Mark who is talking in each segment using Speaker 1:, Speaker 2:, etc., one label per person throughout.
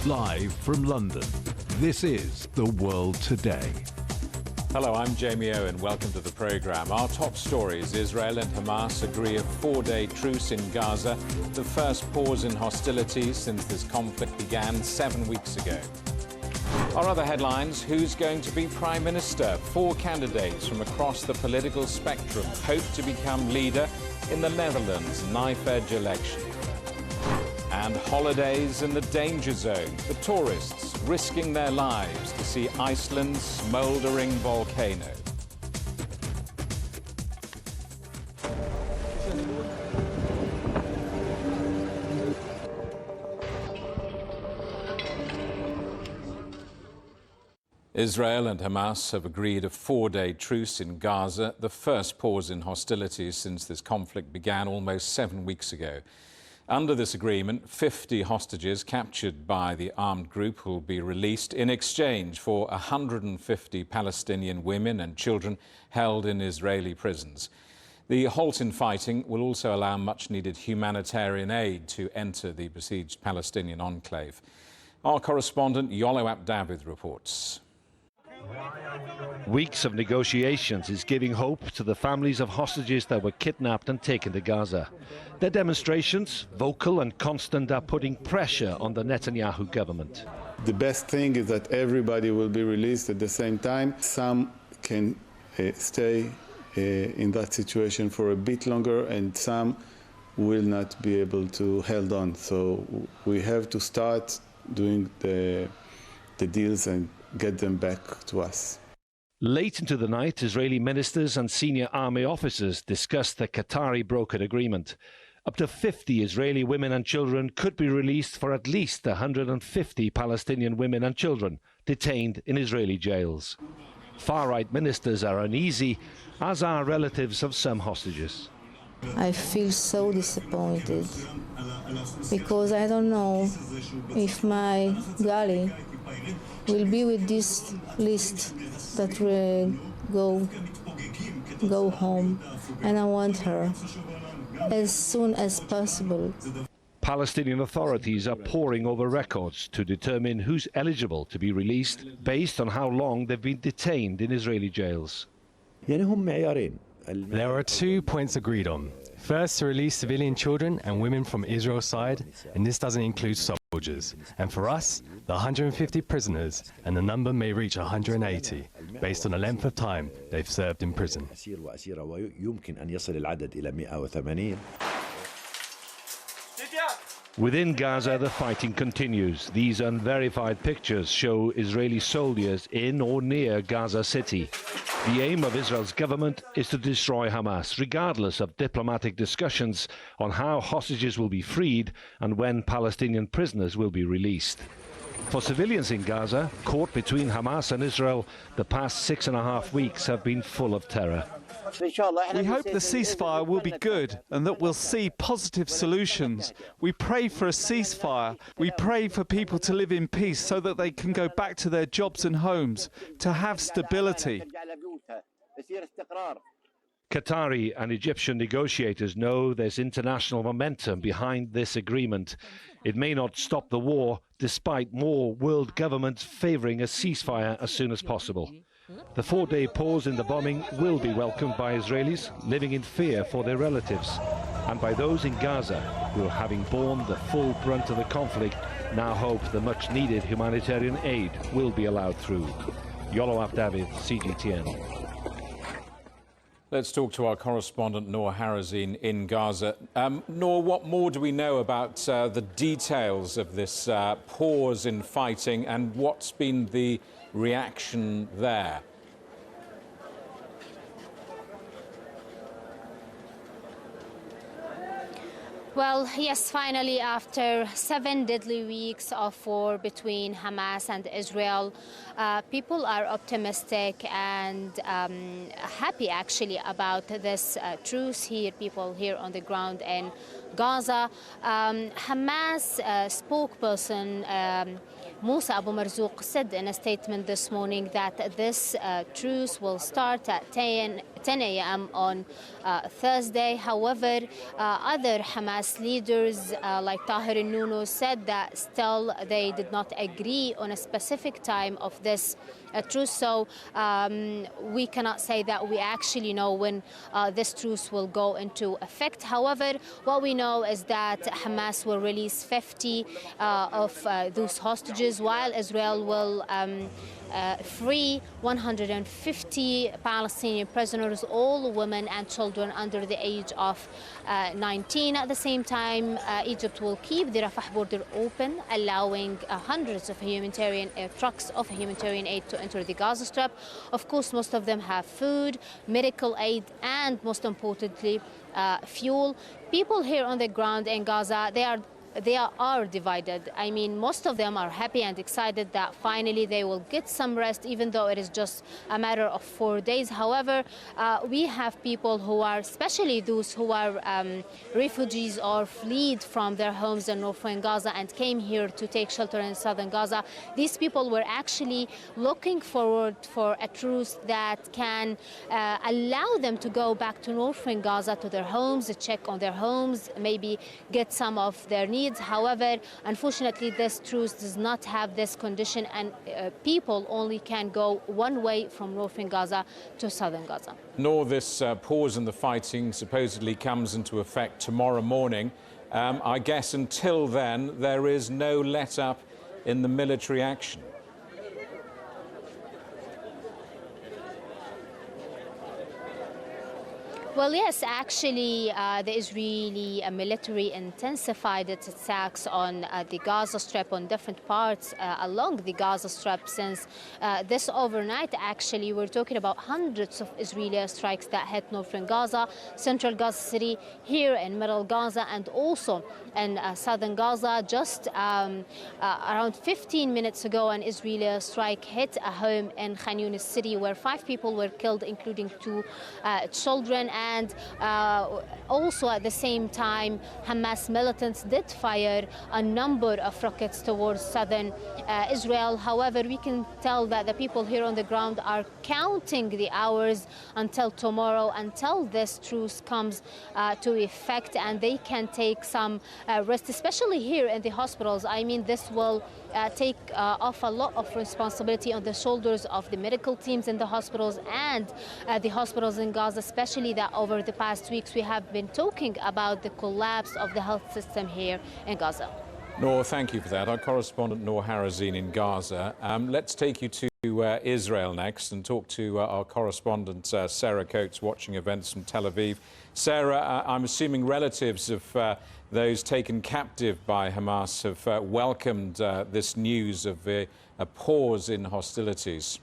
Speaker 1: Live from London, this is The World Today.
Speaker 2: Hello, I'm Jamie Owen. Welcome to the programme. Our top stories: Israel and Hamas agree a 4-day truce in Gaza, the first pause in hostilities since this conflict began 7 weeks ago. Our other headlines: who's going to be Prime Minister? 4 candidates from across the political spectrum hope to become leader in the Netherlands' knife-edge election. And holidays in the danger zone for tourists risking their lives to see Iceland's smouldering volcano. Israel and Hamas have agreed a 4-day truce in Gaza, the first pause in hostilities since this conflict began almost 7 weeks ago. Under this agreement, 50 hostages captured by the armed group will be released in exchange for 150 Palestinian women and children held in Israeli prisons. The halt in fighting will also allow much-needed humanitarian aid to enter the besieged Palestinian enclave. Our correspondent Yolo Abdavid reports.
Speaker 3: Weeks of negotiations is giving hope to the families of hostages that were kidnapped and taken to Gaza. Their demonstrations, vocal and constant, are putting pressure on the Netanyahu government.
Speaker 4: The best thing is that everybody will be released at the same time. Some can stay in that situation for a bit longer, and some will not be able to hold on. So we have to start doing the deals and get them back to us.
Speaker 3: Late into the night, Israeli ministers and senior army officers discussed the Qatari brokered agreement. Up to 50 Israeli women and children could be released for at least 150 Palestinian women and children detained in Israeli jails. Far-right ministers are uneasy, as are relatives of some hostages.
Speaker 5: I feel so disappointed because I don't know if my Gali will be with this list that will go home, and I want her as soon as possible.
Speaker 3: Palestinian authorities are poring over records to determine who's eligible to be released based on how long they've been detained in Israeli jails.
Speaker 6: There are 2 points agreed on. First, to release civilian children and women from Israel's side, and this doesn't include soldiers. And for us, the 150 prisoners, and the number may reach 180, based on the length of time they've served in prison.
Speaker 3: Within Gaza, the fighting continues. These unverified pictures show Israeli soldiers in or near Gaza City. The aim of Israel's government is to destroy Hamas, regardless of diplomatic discussions on how hostages will be freed and when Palestinian prisoners will be released. For civilians in Gaza, caught between Hamas and Israel, the past 6.5 weeks have been full of terror.
Speaker 7: We hope the ceasefire will be good and that we'll see positive solutions. We pray for a ceasefire. We pray for people to live in peace so that they can go back to their jobs and homes, to have stability.
Speaker 3: Qatari and Egyptian negotiators know there's international momentum behind this agreement. It may not stop the war, despite more world governments favouring a ceasefire as soon as possible. The 4-day pause in the bombing will be welcomed by Israelis living in fear for their relatives, and by those in Gaza who, having borne the full brunt of the conflict, now hope the much-needed humanitarian aid will be allowed through. Yolo Abdavid, CGTN.
Speaker 2: Let's talk to our correspondent Noor Harazin in Gaza. Noor, what more do we know about the details of this pause in fighting, and what's been the reaction there?
Speaker 8: Well, yes, finally, after 7 deadly weeks of war between Hamas and Israel, people are optimistic and happy, actually, about this truce here, people here on the ground in Gaza. Hamas spokesperson Musa Abu Marzouk said in a statement this morning that this truce will start at 10 a.m. on Thursday. However, other Hamas leaders like Tahir al-Nunu said that still they did not agree on a specific time of this truce. So we cannot say that we actually know when this truce will go into effect. However, what we know is that Hamas will release 50 of those hostages, while Israel will free 150 Palestinian prisoners, all women and children under the age of 19. At the same time, Egypt will keep the Rafah border open, allowing hundreds of humanitarian trucks of humanitarian aid to enter the Gaza Strip. Of course, most of them have food, medical aid, and most importantly, fuel. People here on the ground in Gaza, they are divided. I mean, most of them are happy and excited that finally they will get some rest, even though it is just a matter of 4 days. However, we have people who are, especially those who are refugees or fled from their homes in northern Gaza and came here to take shelter in southern Gaza. These people were actually looking forward for a truce that can allow them to go back to northern Gaza, to their homes, check on their homes, maybe get some of their needs. However, unfortunately, this truce does not have this condition, and people only can go one way from northern Gaza to southern Gaza.
Speaker 2: Nor this pause in the fighting supposedly comes into effect tomorrow morning. I guess until then, there is no let-up in the military action.
Speaker 8: Well, yes, actually, the Israeli military intensified its attacks on the Gaza Strip, on different parts along the Gaza Strip since this overnight. Actually, we're talking about hundreds of Israeli strikes that hit northern Gaza, central Gaza City, here in middle Gaza, and also in southern Gaza. Just around 15 minutes ago, an Israeli strike hit a home in Khan Yunis city where 5 people were killed, including 2 children. And also at the same time, Hamas militants did fire a number of rockets towards southern Israel. However, we can tell that the people here on the ground are counting the hours until tomorrow, until this truce comes to effect, and they can take some rest, especially here in the hospitals. I mean, this will take off a lot of responsibility on the shoulders of the medical teams in the hospitals and the hospitals in Gaza, especially that over the past weeks we have been talking about the collapse of the health system here in Gaza.
Speaker 2: Noor, thank you for that. Our correspondent Noor Harazin in Gaza. Let's take you to Israel next and talk to our correspondent Sarah Coates, watching events from Tel Aviv. Sarah, I'm assuming relatives of those taken captive by Hamas have welcomed this news of a pause in hostilities.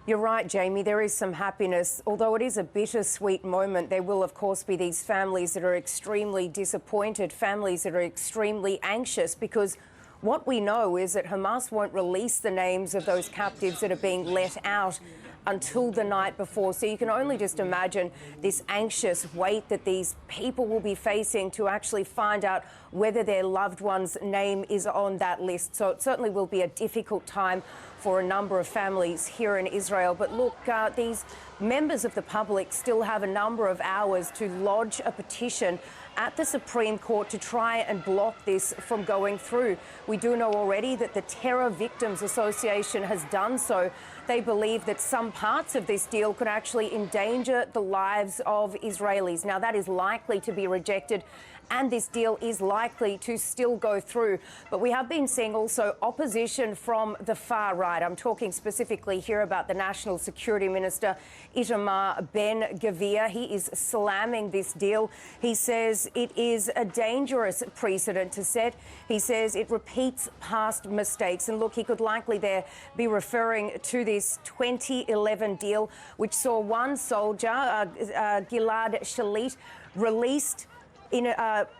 Speaker 9: You're right, Jamie. There is some happiness. Although it is a bittersweet moment, there will, of course, be these families that are extremely disappointed, families that are extremely anxious, because what we know is that Hamas won't release the names of those captives that are being let out until the night before. So you can only just imagine this anxious wait that these people will be facing to actually find out whether their loved one's name is on that list. So it certainly will be a difficult time for a number of families here in Israel. But look, these members of the public still have a number of hours to lodge a petition at the Supreme Court to try and block this from going through. We do know already that the Terror Victims Association has done so. They believe that some parts of this deal could actually endanger the lives of Israelis. Now, that is likely to be rejected, and this deal is likely to still go through. But we have been seeing also opposition from the far right. I'm talking specifically here about the National Security Minister, Itamar Ben-Gvir. He is slamming this deal. He says it is a dangerous precedent to set. He says it repeats past mistakes. And look, he could likely there be referring to this 2011 deal, which saw one soldier, Gilad Shalit, released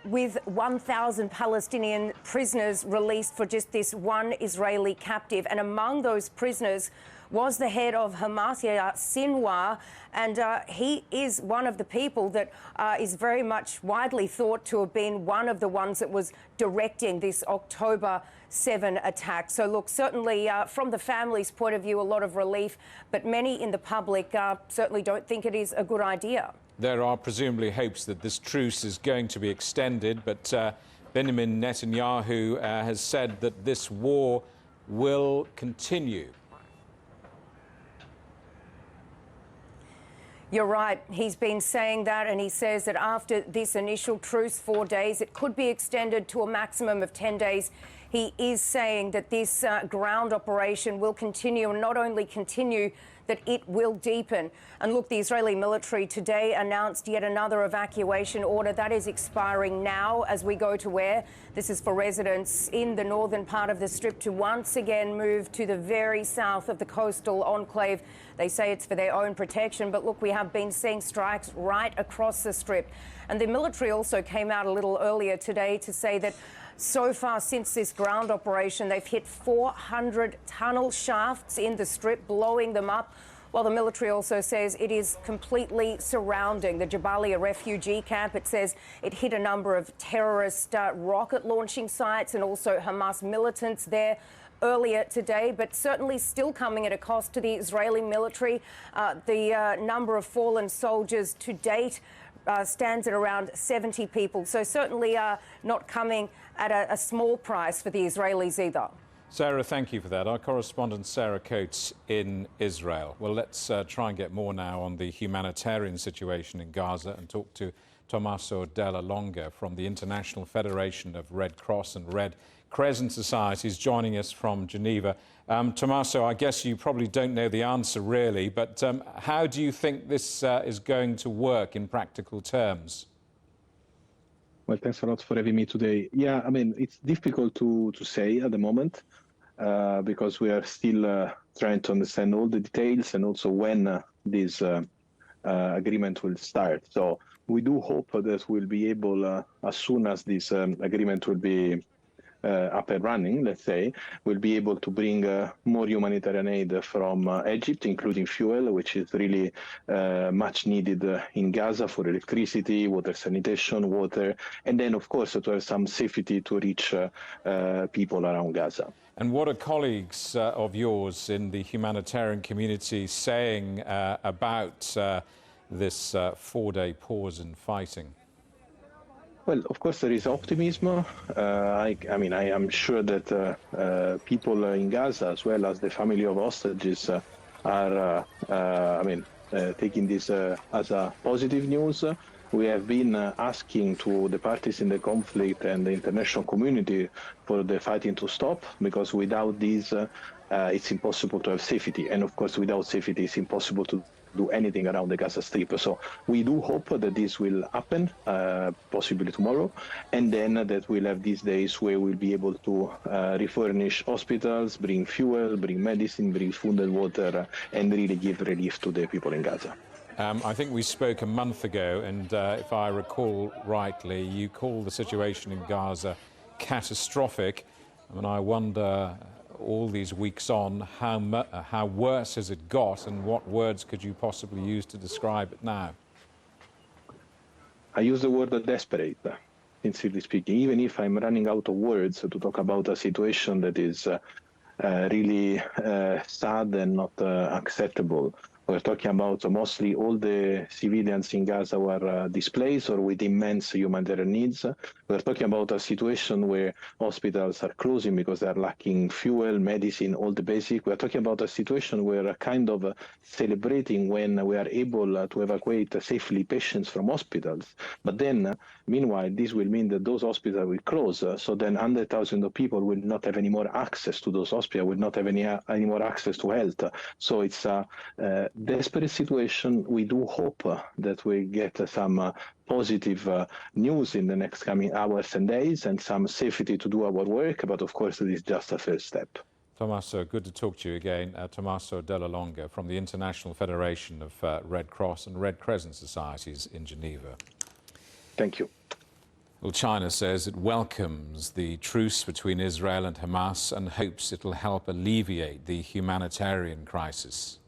Speaker 9: with 1,000 Palestinian prisoners released for just this one Israeli captive. And among those prisoners was the head of Hamas, Sinwar, and he is one of the people that is very much widely thought to have been one of the ones that was directing this October 7 attack. So look, certainly from the family's point of view, a lot of relief, but many in the public certainly don't think it is a good idea.
Speaker 2: There are presumably hopes that this truce is going to be extended, but Benjamin Netanyahu has said that this war will continue.
Speaker 9: You're right. He's been saying that, and he says that after this initial truce, 4 days, it could be extended to a maximum of 10 days. He is saying that this ground operation will continue, and not only continue, that it will deepen. And look, the Israeli military today announced yet another evacuation order that is expiring now as we go to air. This is for residents in the northern part of the Strip to once again move to the very south of the coastal enclave. They say it's for their own protection, but look, we have been seeing strikes right across the Strip. And the military also came out a little earlier today to say that so far since this ground operation, they've hit 400 tunnel shafts in the Strip, blowing them up, while the military also says it is completely surrounding the Jabalia refugee camp. It says it hit a number of terrorist rocket launching sites and also Hamas militants there earlier today, but certainly still coming at a cost to the Israeli military. The number of fallen soldiers to date stands at around 70 people. So certainly not coming at a small price for the Israelis either.
Speaker 2: Sarah, thank you for that. Our correspondent Sarah Coates in Israel. Well, let's try and get more now on the humanitarian situation in Gaza and talk to Tommaso Della Longa from the International Federation of Red Cross and Red Crescent Societies, joining us from Geneva. Tommaso, I guess you probably don't know the answer really, but how do you think this is going to work in practical terms?
Speaker 10: Well, thanks a lot for having me today. Yeah, I mean, it's difficult to say at the moment because we are still trying to understand all the details and also when this agreement will start. So we do hope that we'll be able, as soon as this agreement will be up and running, let's say, we'll be able to bring more humanitarian aid from Egypt, including fuel, which is really much needed in Gaza for electricity, water sanitation, water, and then, of course, to have some safety to reach people around Gaza.
Speaker 2: And what are colleagues of yours in the humanitarian community saying about this 4-day pause in fighting?
Speaker 10: Well, of course, there is optimism. I am sure that people in Gaza, as well as the family of hostages, are, taking this as a positive news. We have been asking to the parties in the conflict and the international community for the fighting to stop, because without this, it's impossible to have safety. And of course, without safety, it's impossible to do anything around the Gaza Strip. So we do hope that this will happen, possibly tomorrow, and then that we'll have these days where we'll be able to refurnish hospitals, bring fuel, bring medicine, bring food and water, and really give relief to the people in Gaza.
Speaker 2: I think we spoke a month ago, and if I recall rightly, you called the situation in Gaza catastrophic. I mean, I wonder, all these weeks on, how worse has it got, and what words could you possibly use to describe it now?
Speaker 10: I use the word desperate, sincerely speaking, even if I'm running out of words to talk about a situation that is really sad and not acceptable. We're talking about mostly all the civilians in Gaza who are displaced or with immense humanitarian needs. We're talking about a situation where hospitals are closing because they're lacking fuel, medicine, all the basic. We're talking about a situation where we're kind of celebrating when we are able to evacuate safely patients from hospitals. But then, meanwhile, this will mean that those hospitals will close. So then 100,000 of people will not have any more access to those hospitals, will not have any more access to health. So it's a desperate situation. We do hope that we get some positive news in the next coming hours and days and some safety to do our work, but of course it is just a first step.
Speaker 2: Tommaso, good to talk to you again. Tommaso Della Longa from the International Federation of Red Cross and Red Crescent Societies in Geneva.
Speaker 10: Thank you.
Speaker 2: Well, China says it welcomes the truce between Israel and Hamas and hopes it will help alleviate the humanitarian crisis.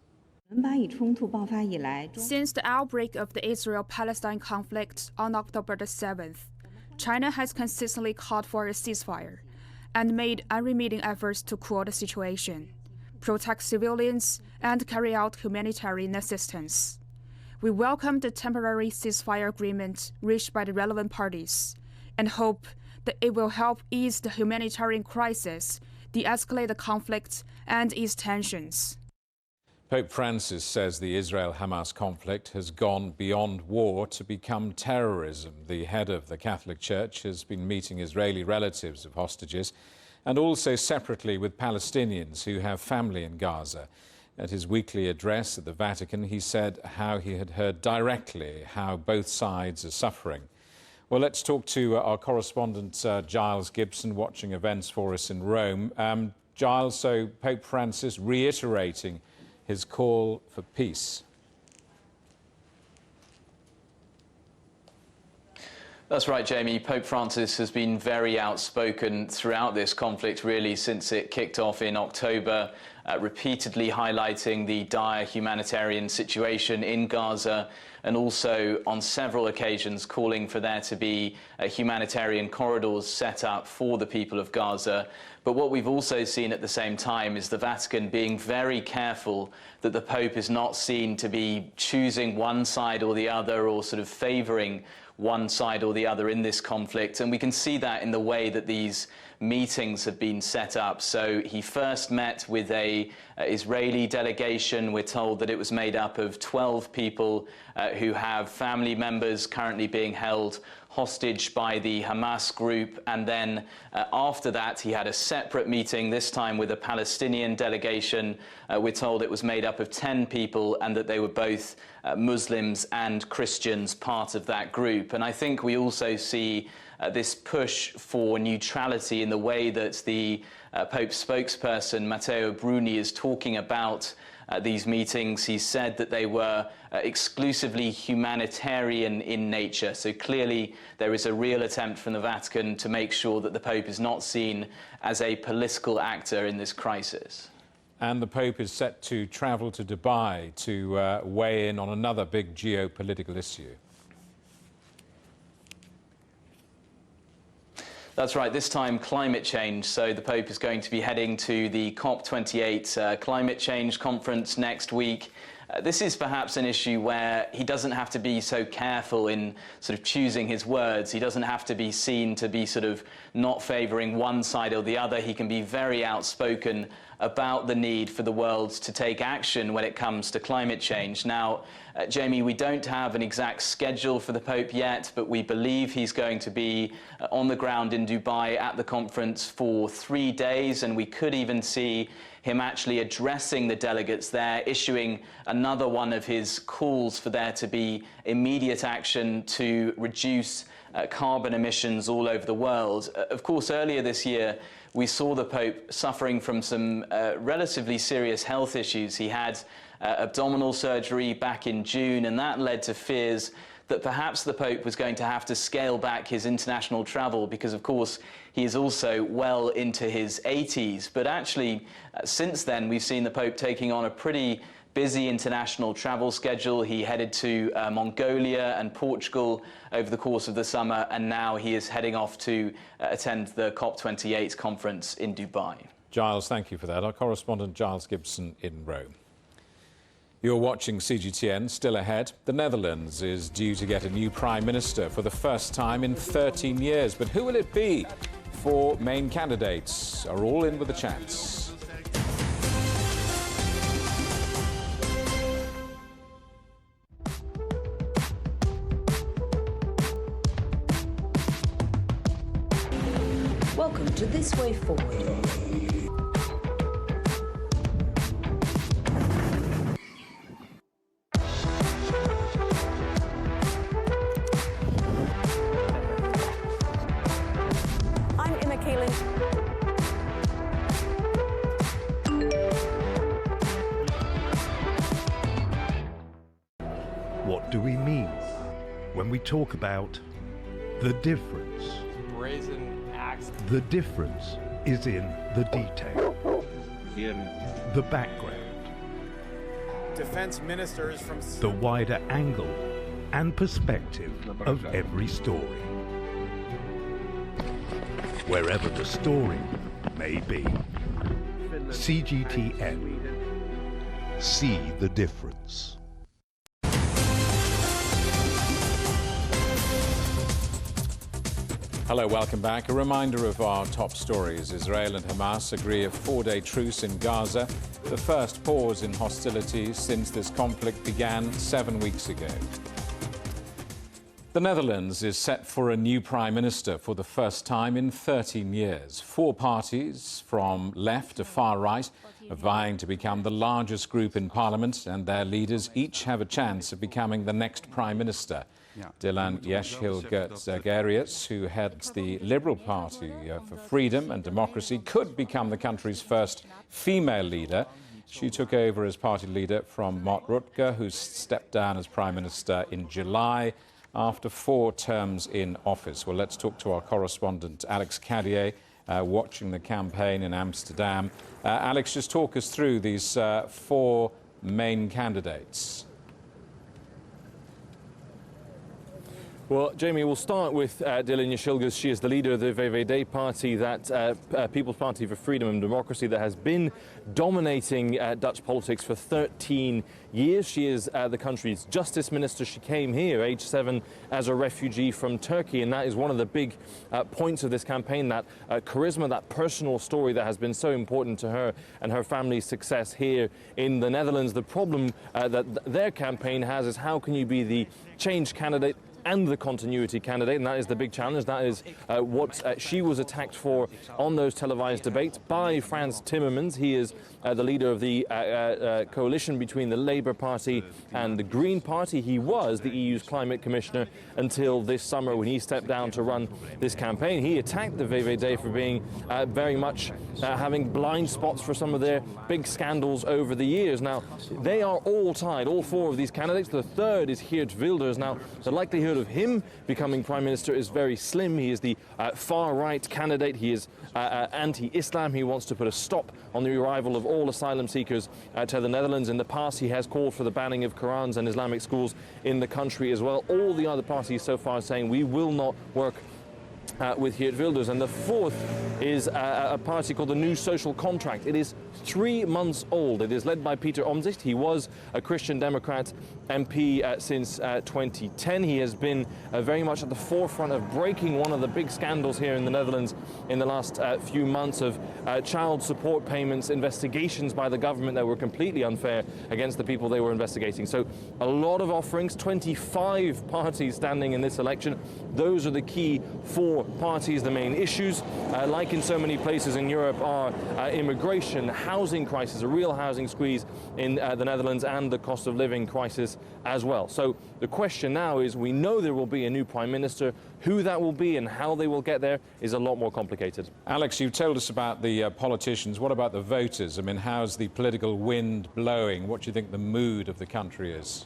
Speaker 11: Since the outbreak of the Israel-Palestine conflict on October the 7th, China has consistently called for a ceasefire and made unremitting efforts to cool the situation, protect civilians, and carry out humanitarian assistance. We welcome the temporary ceasefire agreement reached by the relevant parties and hope that it will help ease the humanitarian crisis, de-escalate the conflict, and ease tensions.
Speaker 2: Pope Francis says the Israel-Hamas conflict has gone beyond war to become terrorism. The head of the Catholic Church has been meeting Israeli relatives of hostages and also separately with Palestinians who have family in Gaza. At his weekly address at the Vatican, he said how he had heard directly how both sides are suffering. Well, let's talk to our correspondent Giles Gibson, watching events for us in Rome. Giles, so Pope Francis reiterating his call for peace.
Speaker 12: That's right, Jamie. Pope Francis has been very outspoken throughout this conflict, really, since it kicked off in October, repeatedly highlighting the dire humanitarian situation in Gaza and also on several occasions calling for there to be humanitarian corridors set up for the people of Gaza. But what we've also seen at the same time is the Vatican being very careful that the Pope is not seen to be choosing one side or the other or sort of favouring one side or the other in this conflict. And we can see that in the way that these meetings have been set up. So he first met with a Israeli delegation. We're told that it was made up of 12 people who have family members currently being held hostage by the Hamas group. And then after that, he had a separate meeting, this time with a Palestinian delegation. We're told it was made up of 10 people and that they were both Muslims and Christians, part of that group. And I think we also see this push for neutrality in the way that the Pope's spokesperson, Matteo Bruni, is talking about these meetings. He said that they were exclusively humanitarian in nature. So clearly there is a real attempt from the Vatican to make sure that the Pope is not seen as a political actor in this crisis.
Speaker 2: And the Pope is set to travel to Dubai to weigh in on another big geopolitical issue.
Speaker 12: That's right, this time climate change. So the Pope is going to be heading to the COP28 climate change conference next week. This is perhaps an issue where he doesn't have to be so careful in sort of choosing his words. He doesn't have to be seen to be sort of not favouring one side or the other. He can be very outspoken about the need for the world to take action when it comes to climate change. Now, Jamie, we don't have an exact schedule for the Pope yet, but we believe he's going to be on the ground in Dubai at the conference for 3 days, and we could even see him actually addressing the delegates there, issuing another one of his calls for there to be immediate action to reduce carbon emissions all over the world. Of course, earlier this year, we saw the Pope suffering from some relatively serious health issues. He had abdominal surgery back in June, and that led to fears that perhaps the Pope was going to have to scale back his international travel because, of course, he is also well into his 80s. But actually, since then, we've seen the Pope taking on a pretty busy international travel schedule. He headed to Mongolia and Portugal over the course of the summer, and now he is heading off to attend the COP28 conference in Dubai.
Speaker 2: Giles, thank you for that. Our correspondent Giles Gibson in Rome. You're watching CGTN. Still ahead, the Netherlands is due to get a new Prime Minister for the first time in 13 years. But who will it be? 4 main candidates are all in with a chance.
Speaker 13: Welcome to This Way Forward.
Speaker 14: What do we mean when we talk about
Speaker 1: The difference.
Speaker 14: Brazen axe.
Speaker 1: The difference is in the detail. The background.
Speaker 14: Defense ministers from
Speaker 1: The wider angle and perspective of every story. Wherever the story may be. CGTN. See the difference.
Speaker 2: Hello, welcome back. A reminder of our top stories. Israel and Hamas agree a 4-day truce in Gaza, the first pause in hostilities since this conflict began 7 weeks ago. The Netherlands is set for a new prime minister for the first time in 13 years. 4 parties, from left to far right, are vying to become the largest group in parliament, and their leaders each have a chance of becoming the next prime minister. Dylan Yeşilgöz, who heads the Liberal Party for Freedom and Democracy, could become the country's first female leader. She took over as party leader from Mark Rutte, who stepped down as prime minister in July after 4 terms in office. Well, let's talk to our correspondent, Alex Cadier, watching the campaign in Amsterdam. Alex, just talk us through these 4 main candidates.
Speaker 15: Well, Jamie, we'll start with Dylan Yeşilgöz. She is the leader of the VVD party, that People's Party for Freedom and Democracy, that has been dominating Dutch politics for 13 years. She is the country's justice minister. She came here, age 7, as a refugee from Turkey, and that is one of the big points of this campaign, that charisma, that personal story that has been so important to her and her family's success here in the Netherlands. The problem that their campaign has is, how can you be the change candidate and the continuity candidate? And that is the big challenge. That is what she was attacked for on those televised debates by Frans Timmermans. He is the leader of the coalition between the Labour Party and the Green Party. He was the EU's climate commissioner until this summer, when he stepped down to run this campaign. He attacked the VVD for being very much having blind spots for some of their big scandals over the years. Now, they are all tied, all 4 of these candidates. The third is Geert Wilders. Now, the likelihood of him becoming prime minister is very slim. He is the far-right candidate. He is anti-Islam. He wants to put a stop on the arrival of all asylum seekers to the Netherlands. In the past, he has called for the banning of Qurans and Islamic schools in the country as well. All the other parties so far saying, we will not work with Geert Wilders. And the fourth is a party called the New Social Contract. It is 3 months old. It is led by Pieter Omtzigt. He was a Christian Democrat MP since 2010. He has been very much at the forefront of breaking one of the big scandals here in the Netherlands in the last few months of child support payments, investigations by the government that were completely unfair against the people they were investigating. So a lot of offerings, 25 parties standing in this election. Those are the key 4 parties. The main issues, like in so many places in Europe, are immigration, housing crisis, a real housing squeeze in the Netherlands, and the cost of living crisis as well. So the question now is, we know there will be a new prime minister. Who that will be and how they will get there is a lot more complicated.
Speaker 2: Alex, you told us about the politicians. What about the voters? I mean, how's the political wind blowing? What do you think the mood of the country is?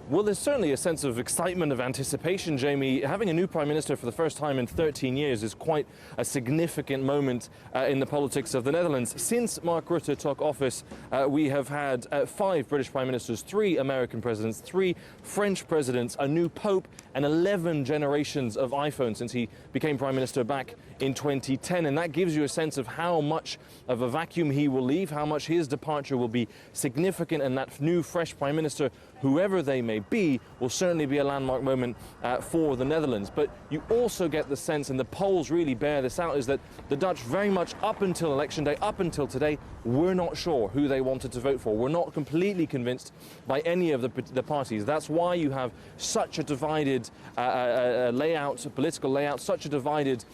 Speaker 15: Well, there's certainly a sense of excitement, of anticipation, Jamie. Having a new Prime Minister for the first time in 13 years is quite a significant moment in the politics of the Netherlands. Since Mark Rutte took office, we have had 5 British Prime Ministers, 3 American presidents, 3 French presidents, a new Pope, and 11 generations of iPhone since he became Prime Minister back in 2010. And that gives you a sense of how much of a vacuum he will leave, how much his departure will be significant, and that new, fresh Prime Minister, whoever they may be, will certainly be a landmark moment for the Netherlands. But you also get the sense, and the polls really bear this out, is that the Dutch very much up until election day, up until today, were not sure who they wanted to vote for. We're not completely convinced by any of the parties. That's why you have such a divided layout, political layout, such a divided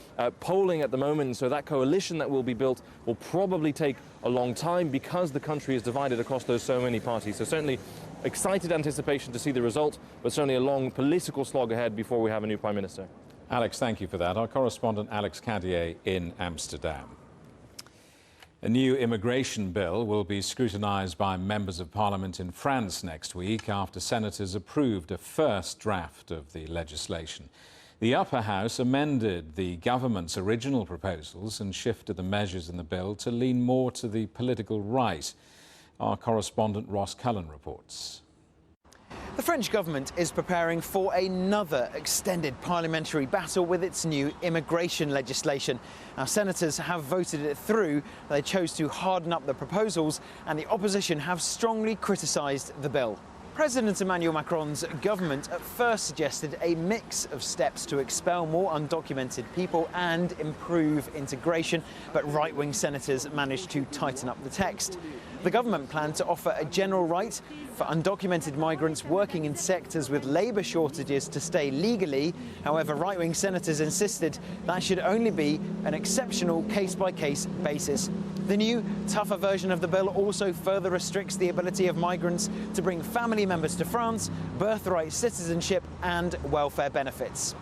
Speaker 15: polling at the moment. And so that coalition that will be built will probably take a long time because the country is divided across those so many parties. So certainly excited anticipation to see the result, but certainly a long political slog ahead before we have a new Prime Minister.
Speaker 2: Alex, thank you for that. Our correspondent Alex Cadier in Amsterdam. A new immigration bill will be scrutinised by members of parliament in France next week after senators approved a first draft of the legislation. The upper house amended the government's original proposals and shifted the measures in the bill to lean more to the political right. Our correspondent Ross Cullen reports.
Speaker 16: The French government is preparing for another extended parliamentary battle with its new immigration legislation. Now, senators have voted it through. They chose to harden up the proposals, and the opposition have strongly criticised the bill. President Emmanuel Macron's government at first suggested a mix of steps to expel more undocumented people and improve integration, but right-wing senators managed to tighten up the text. The government planned to offer a general right for undocumented migrants working in sectors with labour shortages to stay legally. However, right-wing senators insisted that should only be an exceptional case-by-case basis. The new, tougher version of the bill also further restricts the ability of migrants to bring family members to France, birthright citizenship and welfare benefits.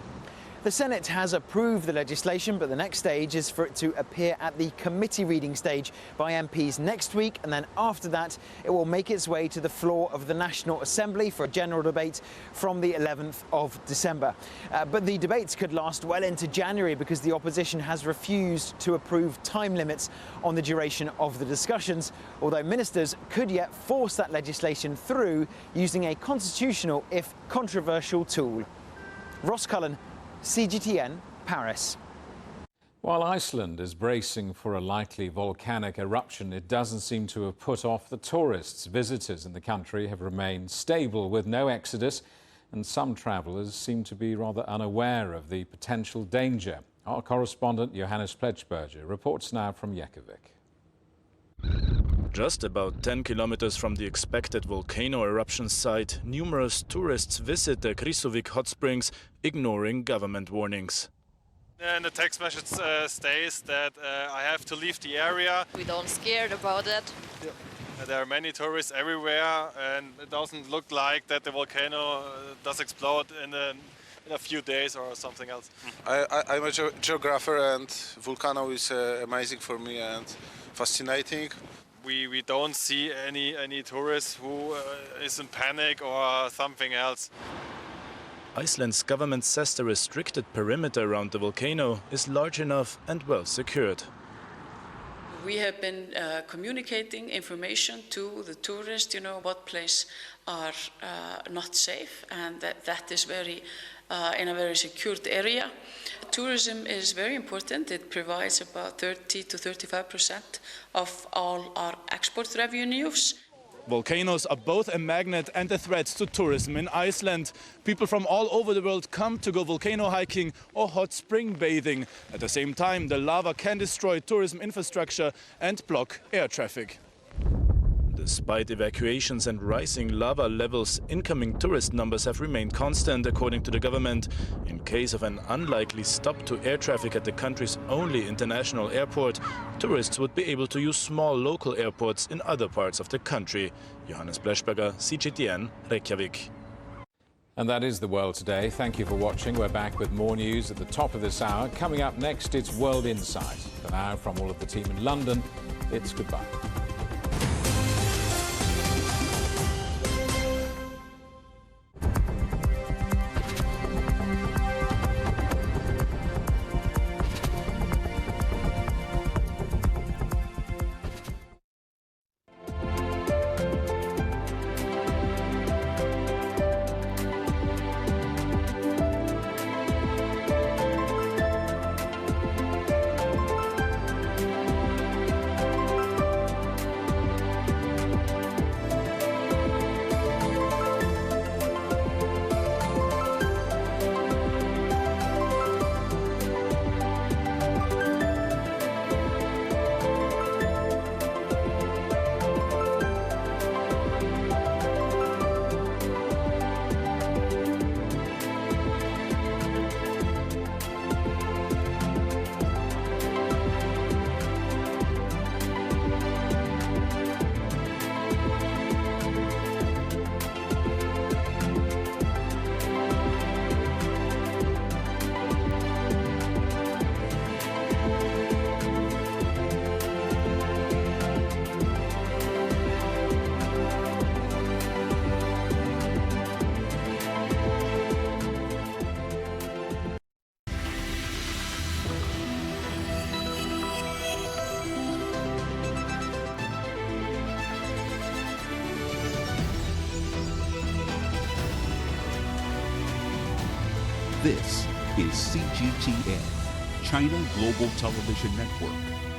Speaker 16: The Senate has approved the legislation, but the next stage is for it to appear at the committee reading stage by MPs next week, and then after that it will make its way to the floor of the National Assembly for a general debate from the 11th of December. But the debates could last well into January because the opposition has refused to approve time limits on the duration of the discussions, although ministers could yet force that legislation through using a constitutional, if controversial, tool. Ross Cullen, CGTN, Paris.
Speaker 2: While Iceland is bracing for a likely volcanic eruption, it doesn't seem to have put off the tourists. Visitors in the country have remained stable with no exodus, and some travellers seem to be rather unaware of the potential danger. Our correspondent Johannes Pletschberger reports now from Reykjavik.
Speaker 17: Just about 10 kilometers from the expected volcano eruption site, numerous tourists visit the Krýsuvík hot springs, ignoring government warnings.
Speaker 14: In the text message states that I have to leave the area.
Speaker 18: We don't scared about it.
Speaker 14: There are many tourists everywhere, and it doesn't look like that the volcano does explode in a few days or something else.
Speaker 19: I'm a geographer, and volcano is amazing for me and fascinating.
Speaker 14: We don't see any tourists who is in panic or something else.
Speaker 17: Iceland's government says the restricted perimeter around the volcano is large enough and well secured.
Speaker 18: We have been communicating information to the tourists, what places are not safe, and that is in a very secured area. Tourism is very important. It provides about 30 to 35% of all our export revenues.
Speaker 17: Volcanoes are both a magnet and a threat to tourism in Iceland. People from all over the world come to go volcano hiking or hot spring bathing. At the same time, the lava can destroy tourism infrastructure and block air traffic. Despite evacuations and rising lava levels, incoming tourist numbers have remained constant, according to the government. In case of an unlikely stop to air traffic at the country's only international airport, tourists would be able to use small local airports in other parts of the country. Johannes Pletschberger, CGTN, Reykjavik.
Speaker 2: And that is The World Today. Thank you for watching. We're back with more news at the top of this hour. Coming up next, it's World Insight. For now, from all of the team in London, it's goodbye.
Speaker 20: This is CGTN, China Global Television Network.